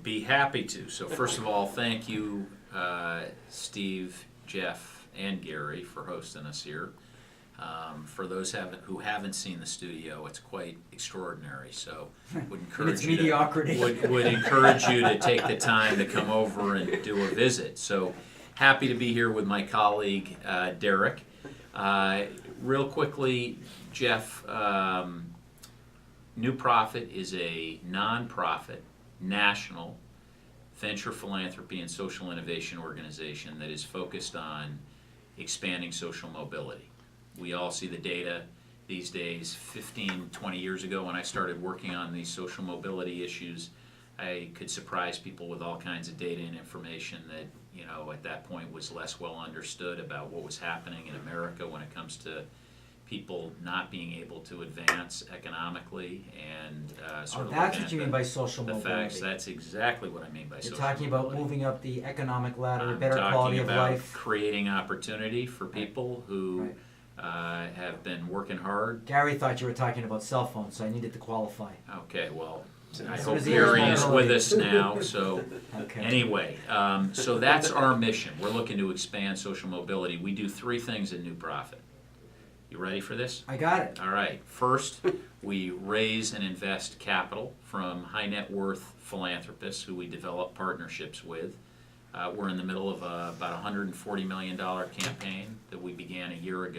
Be happy to. So first of all, thank you, Steve, Jeff, and Gary for hosting us here. For those who haven't seen the studio, it's quite extraordinary. So would encourage It's you mediocrity. would encourage you to take the time to come over and do a visit. So happy to be here with my colleague Derek. Real quickly, Jeff, New Profit is a non-profit, national venture philanthropy and social innovation organization that is focused on expanding social mobility. We all see the data these days. 15, 20 years ago when I started working on these social mobility issues, I could surprise people with all kinds of data and information that, you know, at that point was less well understood about what was happening in America when it comes to people not being able to advance economically and sort of That's what you mean by social the mobility. facts. That's exactly what I mean by You're social talking mobility. about moving up the economic ladder, I'm better talking quality of about life. creating opportunity for people who Right. have been working hard. Gary thought you were talking about cell phones, so I needed to qualify. Okay, well, I As hope soon as he Gary has is mobility. with us now. So Okay. anyway, so that's our mission. We're looking to expand social mobility. We do three things in New Profit. You ready for this? I got it. All right. First, we raise and invest capital from high net worth philanthropists who we develop partnerships with. We're in the middle of about a $140 million campaign that we began a year and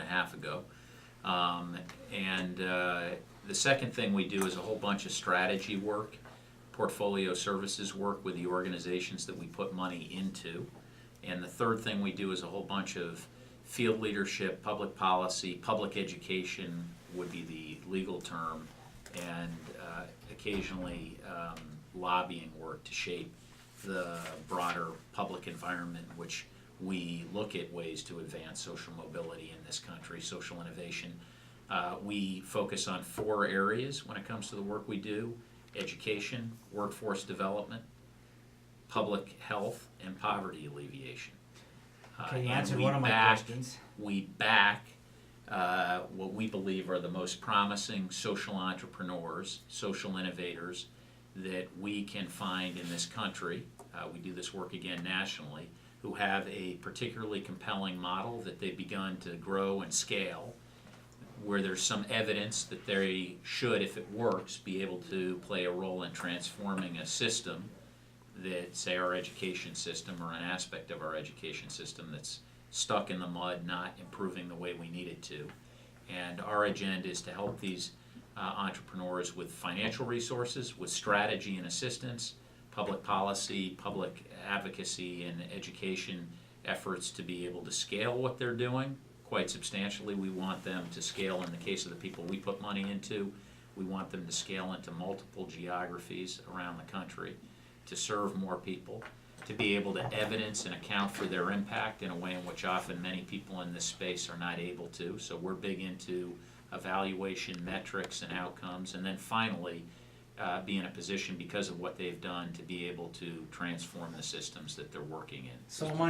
a half ago. The second thing we do is a whole bunch of strategy work, portfolio services work with the organizations that we put money into. And the third thing we do is a whole bunch of field leadership, public policy, public education would be the legal term, and occasionally lobbying work to shape the broader public environment in which we look at ways to advance social mobility in this country, social innovation. We focus on four areas when it comes to the work we do: education, workforce development, public health, and poverty alleviation. Okay, you And answered we one of my questions. We back what we believe are the most promising social entrepreneurs, social innovators that we can find in this country. We do this work again nationally, who have a particularly compelling model that they've begun to grow and scale, where there's some evidence that they should, if it works, be able to play a role in transforming a system that, say, our education system or an aspect of our education system that's stuck in the mud, not improving the way we need it to. And our agenda is to help these entrepreneurs with financial resources, with strategy and assistance, public policy, public advocacy, and education efforts to be able to scale what they're doing quite substantially. We want them to scale, in the case of the people we put money into, we want them to scale into multiple geographies around the country, to serve more people, to be able to evidence and account for their impact in a way in which often many people in this space are not able to. So we're big into evaluation, metrics, and outcomes. And then finally, be in a position, because of what they've done, to be able to transform the systems that they're working in. So am I